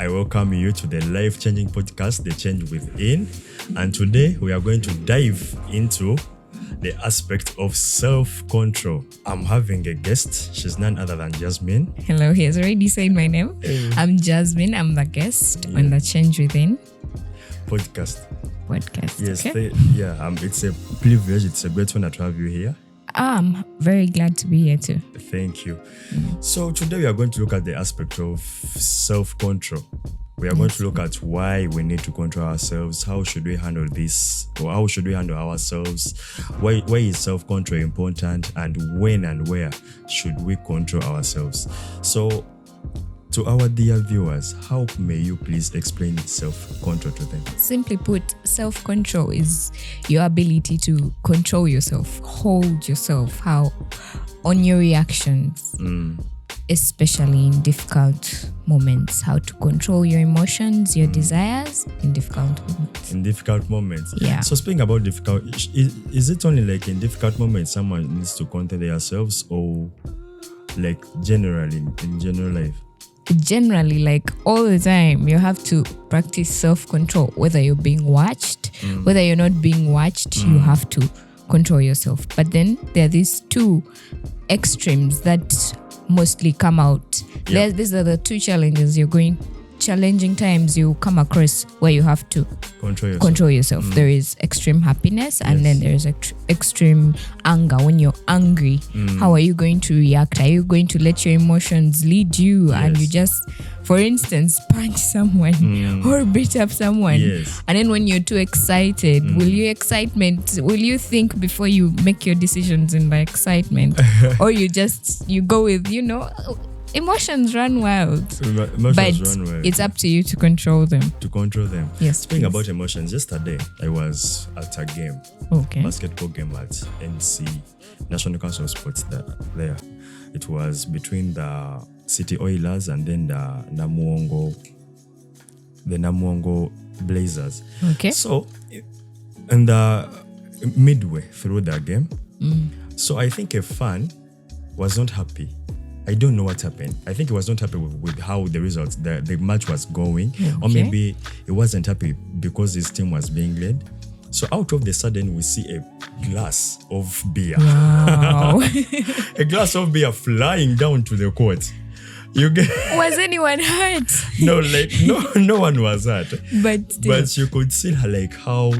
I welcome you to the life-changing podcast, The Change Within. And today we are going to dive into the aspect of self-control. I'm having a guest. She's none other than Jasmine. Hello, he has already said my name. I'm Jasmine. I'm the guest on The Change Within podcast. Yes, okay. It's a privilege. It's a great honor to have you here. I'm very glad to be here too. Thank you. So today we are going to look at the aspect of self-control. We are going to look at why we need to control ourselves. How should we handle this? Or how should we handle ourselves? Why is self-control important? And when and where should we control ourselves? So to our dear viewers, how may you please explain self-control to them? Simply put, self-control is your ability to control yourself, hold yourself, on your reactions, especially in difficult moments, how to control your emotions, your desires in difficult moments. In difficult moments. Yeah. So speaking about difficult, is it only like in difficult moments someone needs to control themselves, or like generally in general life? Generally, like all the time, you have to practice self-control. Whether you're being watched, whether you're not being watched, you have to control yourself. But then there are these two extremes that mostly come out. Yep. These are the two challenging times you come across where you have to control yourself. There is extreme happiness, and then there is extreme anger. When you're angry, how are you going to react? Are you going to let your emotions lead you and you just, for instance, punch someone or beat up someone? Yes. And then when you're too excited, will you think before you make your decisions in the excitement? Or you go with, emotions run wild. It's up to you to control them. Yes. Speaking about emotions, yesterday I was at a game, basketball game at NC, National Council of Sports there. It was between the City Oilers and then the Namuongo Blazers. Okay. So in the midway through the game, so I think a fan was not happy. I don't know what happened. I think he was not happy with how the results, the match was going. Or maybe he wasn't happy because his team was being led. So out of the sudden, we see a glass of beer. Wow. A glass of beer flying down to the court. Was anyone hurt? No one was hurt. But you could see how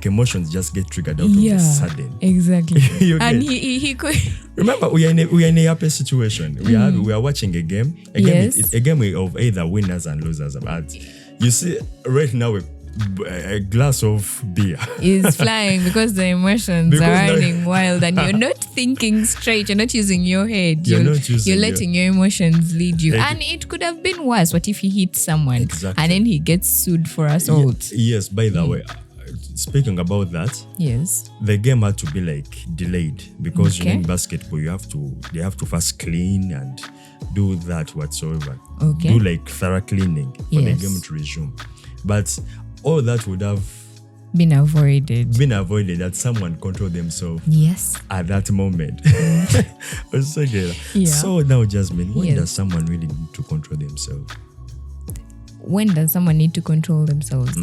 emotions just get triggered out of the sudden. Exactly. And he could. Remember, we are in a happy situation. We are watching a game. It's a game of either winners and losers. But you see, right now, a glass of beer is flying because the emotions are running wild, and you're not thinking straight. You're not using your head. You're letting your emotions lead you. And it could have been worse. What if he hit someone and then he gets sued for assault? Yes. By the way, speaking about that, the game had to be delayed because in basketball they have to first clean and do that whatsoever. Do thorough cleaning for the game to resume. But all that would have been avoided that someone controlled themselves at that moment. So now, Jasmine, when does someone really need to control themselves? When does someone need to control themselves?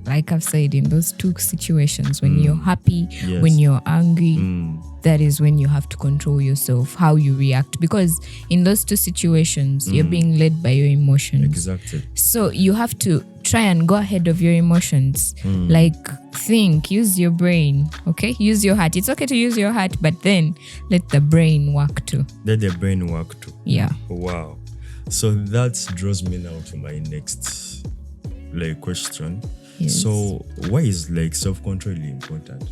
Like I've said, in those two situations, when you're happy, when you're angry, that is when you have to control yourself, how you react. Because in those two situations, you're being led by your emotions. Exactly. So you have to try and go ahead of your emotions. Think, use your brain, okay? Use your heart. It's okay to use your heart, but then let the brain work too. Yeah. Wow. So that draws me now to my next question. Yes. So why is self-control really important?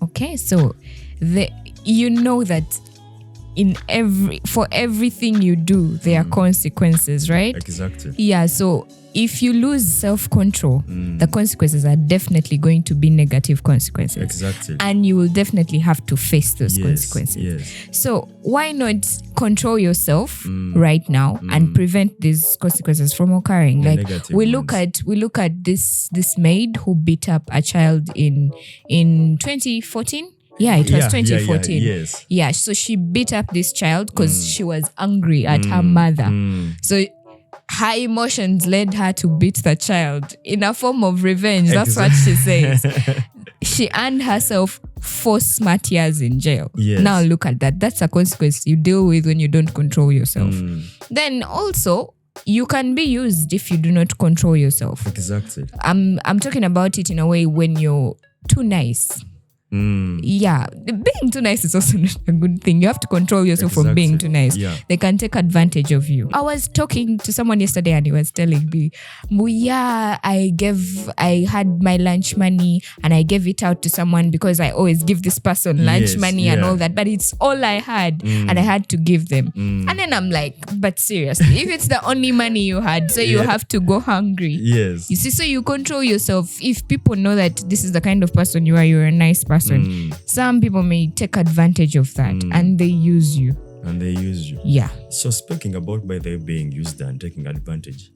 Okay, so that for everything you do, there are consequences, right? Exactly. Yeah, so if you lose self-control, the consequences are definitely going to be negative consequences. Exactly. And you will definitely have to face those consequences. Yes. So why not control yourself right now and prevent these consequences from occurring? We look at this maid who beat up a child in 2014. Yeah, it was 2014. Yes. Yeah, so she beat up this child because she was angry at her mother. So her emotions led her to beat the child in a form of revenge. That's what she says. She earned herself 4 smart years in jail. Yes. Now look at that. That's a consequence you deal with when you don't control yourself. Then also, you can be used if you do not control yourself. Exactly. I'm talking about it in a way when you're too nice. Yeah, being too nice is also not a good thing. You have to control yourself from being too nice. Yeah. They can take advantage of you. I was talking to someone yesterday and he was telling me, yeah, I had my lunch money and I gave it out to someone because I always give this person lunch money and all that, but it's all I had and I had to give them. And then I'm like, but seriously, if it's the only money you had, so you have to go hungry. Yes. You see, so you control yourself. If people know that this is the kind of person you are, you're a nice person. Some people may take advantage of that and they use you. Yeah. So speaking about by they being used and taking advantage,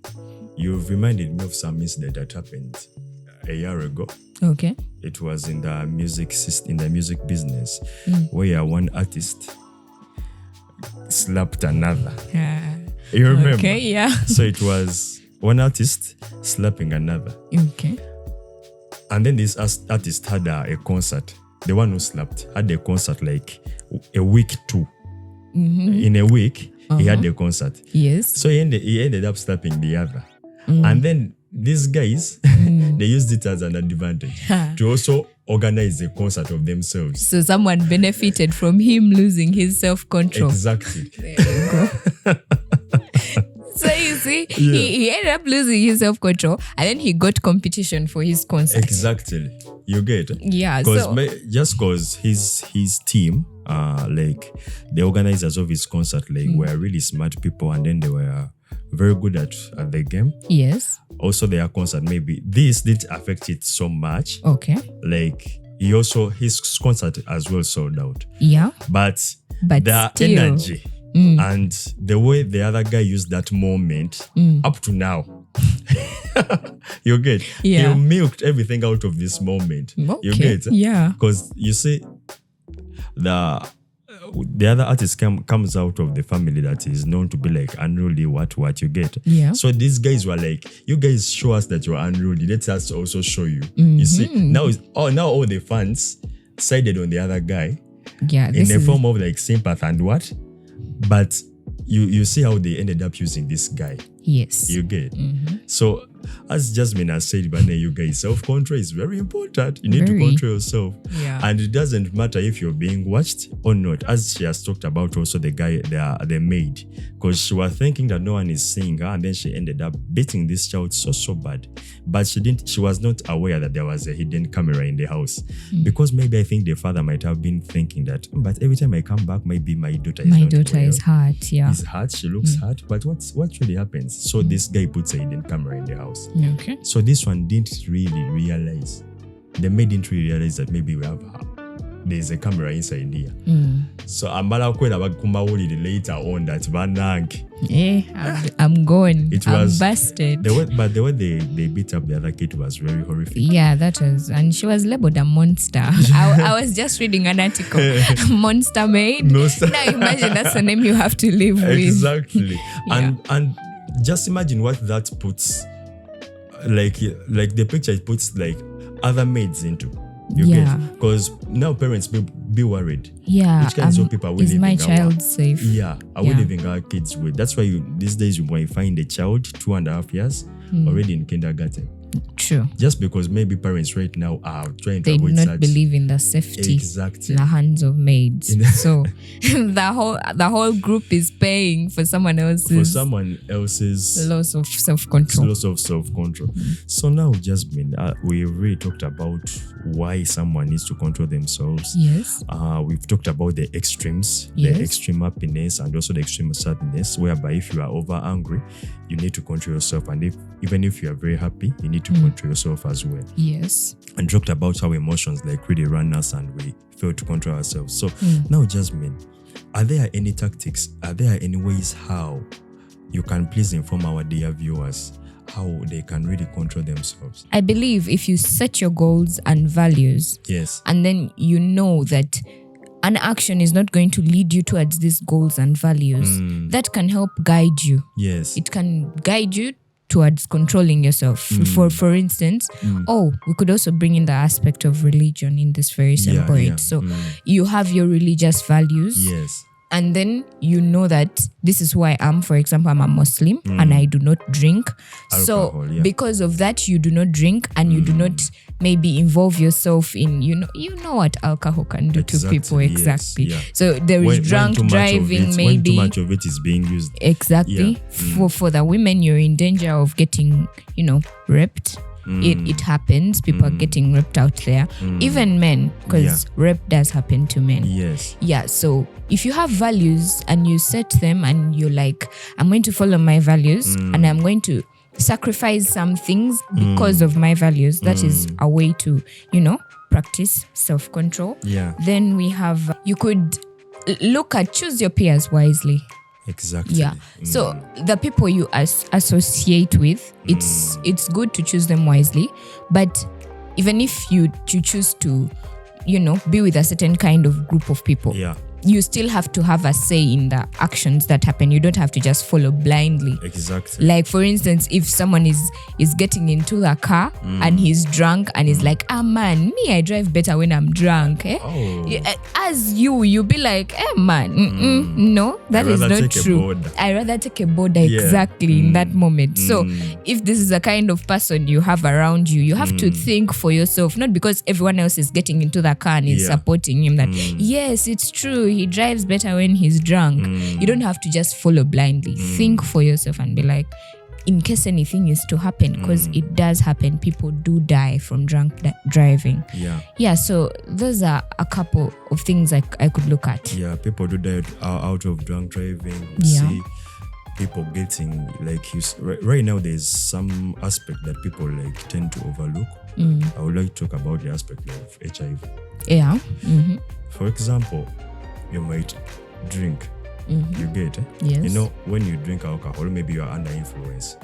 you've reminded me of some incident that happened a year ago. Okay. It was in the music business where one artist slapped another. You remember? Okay, yeah. So it was one artist slapping another. Okay. And then this artist had a concert. The one who slapped had a concert like a week too. In a week, he had a concert. Yes. So he ended up slapping the other. And then these guys, they used it as an advantage to also organize a concert of themselves. So someone benefited from him losing his self-control. Exactly. There you go. So you see, he ended up losing his self-control and then he got competition for his concert. Exactly. You get it? Yeah. Just because his team, like the organizers of his concert, like were really smart people and then they were very good at the game. Yes. Also their concert, maybe this didn't affect it so much. Okay. Like his concert as well sold out. Yeah. But the still, energy and the way the other guy used that moment up to now. You get? Yeah. He milked everything out of this moment. Okay. You get? Yeah. Because you see, the other artist comes out of the family that is known to be like unruly, what you get. Yeah. So these guys were like, you guys show us that you're unruly. Let us also show you. You see, now all the fans sided on the other guy. Yeah. In the form of like sympathy and what? But you see how they ended up using this guy. Yes. You get? So as Jasmine has said, you guys, self-control is very important. You need to control yourself. Yeah. And it doesn't matter if you're being watched or not. As she has talked about also the guy, the maid. Because she was thinking that no one is seeing her and then she ended up beating this child so bad. But she was not aware that there was a hidden camera in the house. Because maybe I think the father might have been thinking that, but every time I come back, maybe my daughter is hurt. Yeah. Is hurt. She looks hurt. But what really happens? So this guy puts a hidden camera in the house. Okay. So this one didn't really realize. The maid didn't really realize that maybe there's a camera inside here. So ambala kwela bakumawulire later on that banange. I'm gone. I'm was busted. But the way they beat up the other kid was very horrific. Yeah, that was, and she was labeled a monster. I was just reading an article. Monster maid. Now imagine that's the name you have to live with. Exactly. And just imagine what that puts, like the picture it puts like other maids into. You get? Because now parents be worried. Yeah. Which kinds of people are we leaving? Is my child safe? Yeah. Are we leaving our kids with? That's why these days you might find a child 2.5 years already in kindergarten. True. Just because maybe parents right now are trying to avoid they do not believe in the safety in the hands of maids. So the whole group is paying for someone else's loss of self-control. So now, Jasmine, we really talked about why someone needs to control themselves. Yes. We've talked about the extremes, the extreme happiness and also the extreme sadness, whereby if you are over angry, you need to control yourself, and even if you are very happy, you need to control yourself as well. Yes. And talked about how emotions like really run us and we fail to control ourselves. So now, Jasmine, are there any tactics? Are there any ways how you can please inform our dear viewers how they can really control themselves? I believe if you set your goals and values, yes, and then you know that an action is not going to lead you towards these goals and values, that can help guide you. Yes. It can guide you towards controlling yourself. For instance, we could also bring in the aspect of religion in this very same point. So you have your religious values. Yes. And then you know that this is who I am. For example, I'm a Muslim and I do not drink. Alcohol, so because of that, you do not drink and you do not maybe involve yourself in, you know what alcohol can do to people. Exactly. Yes, yeah. So there is drunk driving, maybe. When too much of it is being used. Exactly. For the women, you're in danger of getting, raped. It happens. People are getting raped out there. Even men, because rape does happen to men. Yes. Yeah. So if you have values and you set them and you're like, I'm going to follow my values and I'm going to sacrifice some things because of my values, that is a way to, practice self-control. Yeah. Then we have, you could look at, choose your peers wisely. Exactly. Yeah. So the people you associate with, it's good to choose them wisely. But even if you choose to, be with a certain kind of group of people, you still have to have a say in the actions that happen. You don't have to just follow blindly. Exactly. Like, for instance, if someone is getting into a car and he's drunk and he's like, man, me, I drive better when I'm drunk. As you'll be like, man, no, that is not true. I rather take a border exactly in that moment. So if this is the kind of person you have around you, you have to think for yourself, not because everyone else is getting into the car and is supporting him that, yes, it's true, he drives better when he's drunk. You don't have to just follow blindly. Think for yourself and be like, in case anything is to happen, because it does happen. People do die from drunk driving. Yeah. So those are a couple of things I could look at. Yeah, people do die out of drunk driving. Yeah. See people getting, like, right now there's some aspect that people like tend to overlook. I would like to talk about the aspect of HIV. Yeah. For example, you might drink. You get it? Yes. When you drink alcohol, maybe you are under influence.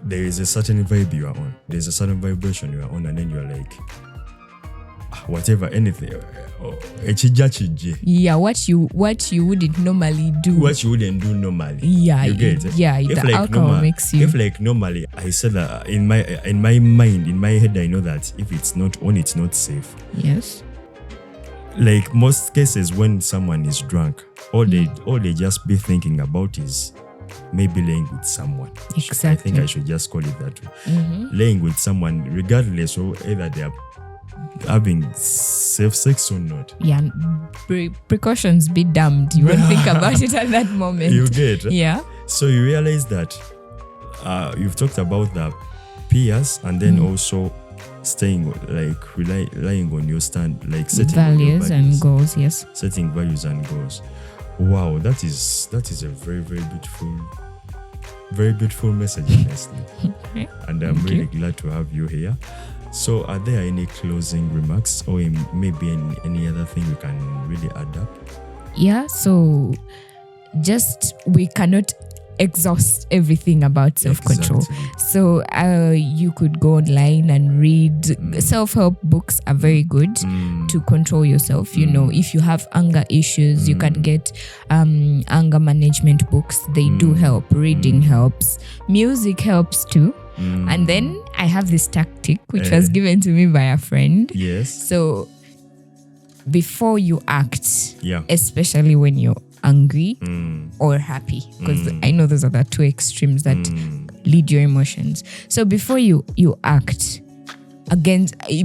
There is a certain vibe you are on. There's a certain vibration you are on, and then you're like, whatever, anything. Yeah, what you wouldn't normally do. What you wouldn't do normally. Yeah, you get it? Yeah, if the like alcohol makes you. If like normally, I said that in my mind, in my head, I know that if it's not on, it's not safe. Yes. Like most cases, when someone is drunk, all they just be thinking about is maybe laying with someone. Exactly. I think I should just call it that way. Laying with someone, regardless of either they are having safe sex or not. Yeah, precautions be damned. You won't think about it at that moment. You get. Yeah. So you realize that you've talked about the peers, and then also staying, like, relying on your stand, like setting values and goals. Yes, setting values and goals. Wow, that is a very, very beautiful message, honestly. And I'm really glad to have you here. So are there any closing remarks, or maybe any other thing you can really add up? Yeah, so we cannot exhaust everything about self-control. Exactly. So you could go online and read. Self-help books are very good to control yourself. If you have anger issues, you can get anger management books. They do help. Reading helps. Music helps too. And then I have this tactic which was given to me by a friend. Yes. So before you act, yeah, especially when you're angry or happy, because I know those are the two extremes that lead your emotions. So before you act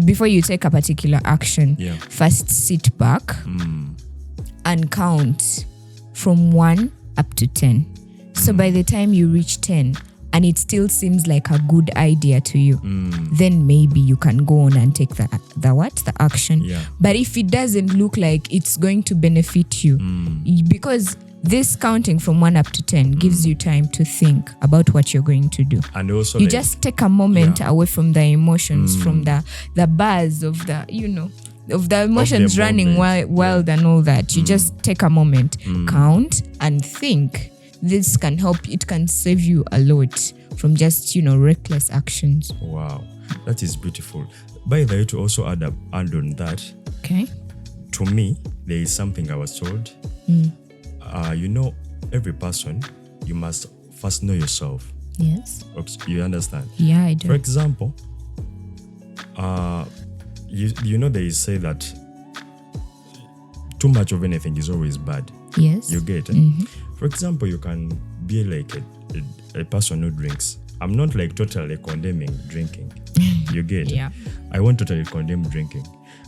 before you take a particular action, first sit back and count from 1 up to 10. So by the time you reach 10 and it still seems like a good idea to you, then maybe you can go on and take the action. Yeah. But if it doesn't look like it's going to benefit you, because this counting from 1 up to 10 gives you time to think about what you're going to do. And also you just take a moment away from the emotions, from the buzz of the, of the emotions running wild and all that. You just take a moment, count and think. This can help. It can save you a lot from just, reckless actions. Wow, that is beautiful. By the way, to also add on that, okay, to me, there is something I was told. Every person, you must first know yourself. Yes. You understand? Yeah, I do. For example, they say that too much of anything is always bad. Yes. You get it? For example, you can be like a person who drinks. I'm not like totally condemning drinking. You get it? Yeah. I won't totally condemn drinking.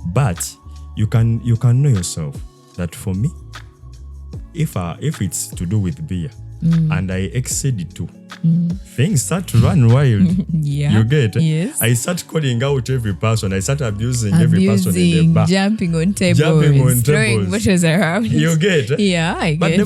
But you can know yourself that for me, if it's to do with beer and I exceed it too, things start to run wild. Yeah. You get it? Yes. I start calling out every person. I start abusing every person in the bar. Jumping on tables, throwing bottles around. You get it? Yeah, I get. But the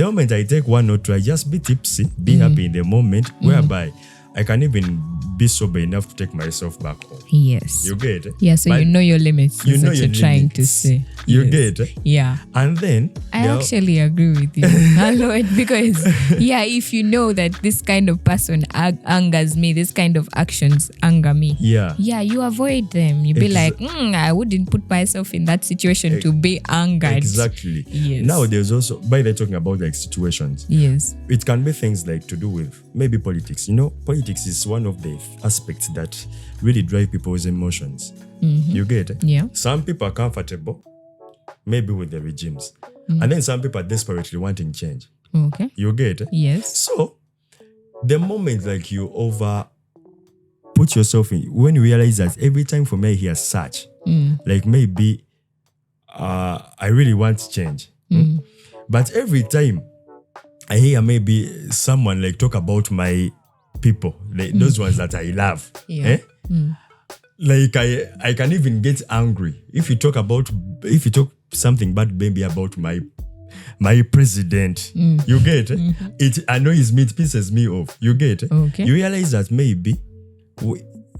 moment I take one or two, I just be tipsy, be happy in the moment, whereby I can even be sober enough to take myself back home. Yes. You get it? Yeah, so but you know your limits. You know what your you're trying to limits. say. You Yes. get it? Yeah. And then I actually agree with you, Lord, because if you know that this kind of person angers me, this kind of actions anger me, you avoid them. You be like, I wouldn't put myself in that situation to be angered. Exactly. Yes. Now there's also, by the talking about like situations, yes, it can be things like to do with maybe politics. Politics is one of the aspects that really drive people's emotions. You get it? Yeah. Some people are comfortable maybe with the regimes, and then some people are desperately wanting change. Okay. You get it? Yes. So the moment like you over put yourself in, when you realize that every time for me I hear such, like maybe I really want change, but every time I hear maybe someone like talk about my people, like those ones that I love, like I can even get angry if you talk something bad maybe about my president. You get it? It annoys me, it pisses me off. You get it? Okay. You realize that maybe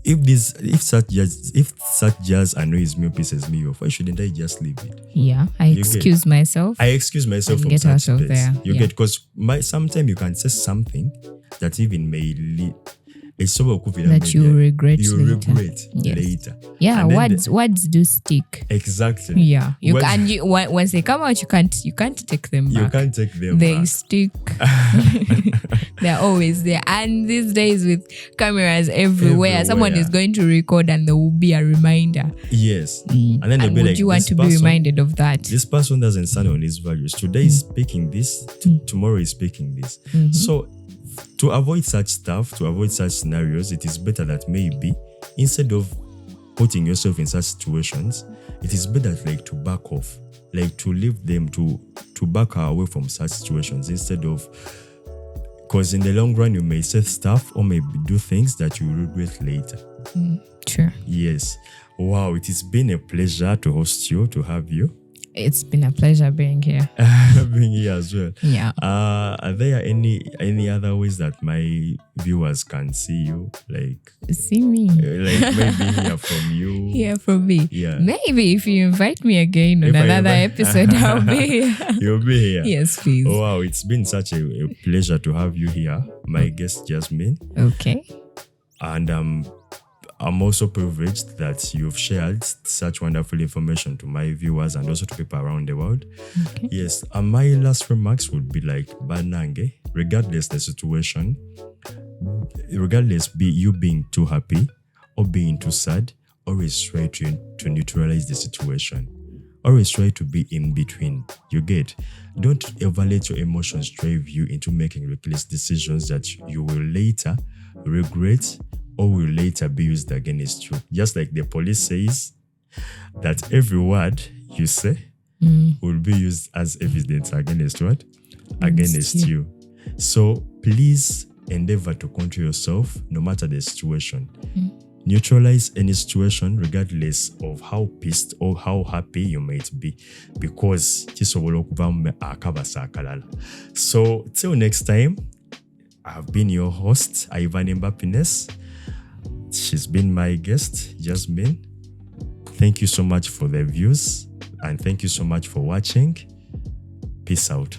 if such jazz annoys me or pisses me off, why shouldn't I just leave it? Yeah, I excuse myself from get such out place. There. You Yeah. get, because sometimes you can say something that even may lead that you regret later. Yeah, words do stick. Exactly. Yeah, once they come out, you can't take them back. You can't take them they back. Stick. They're always there, and these days with cameras everywhere, someone is going to record and there will be a reminder. Yes. And then they'll be would you want to be reminded of that? This person doesn't stand on his values. Today is speaking this, tomorrow is speaking this. So to avoid such stuff, to avoid such scenarios, it is better that maybe instead of putting yourself in such situations, it is better like to back off, like to leave them, to back away from such situations instead of, because in the long run you may say stuff or maybe do things that you will regret later. Sure. Yes. Wow, it has been a pleasure to host you, to have you. It's been a pleasure being here. Being here as well. Yeah. Are there any other ways that my viewers can see you? Like see me. Like maybe hear from you. Hear from me. Yeah. Maybe if you invite me again on another episode, I'll be here. You'll be here. Yes, please. Oh, wow, it's been such a pleasure to have you here, my guest Jasmine. Okay. And I'm also privileged that you've shared such wonderful information to my viewers and also to people around the world. Okay. Yes, and my last remarks would be like, Banange, regardless the situation, regardless be you being too happy or being too sad, always try to neutralize the situation. Always try to be in between. You get? Don't ever let your emotions drive you into making reckless decisions that you will later regret or will later be used against you. Just like the police says that every word you say will be used as evidence against what? Against you. So please endeavor to control yourself no matter the situation. Neutralize any situation regardless of how pissed or how happy you might be, because so till next time, I've been your host, Ivan Mbappines. She's been my guest, Jasmine. Thank you so much for the views and thank you so much for watching. Peace out.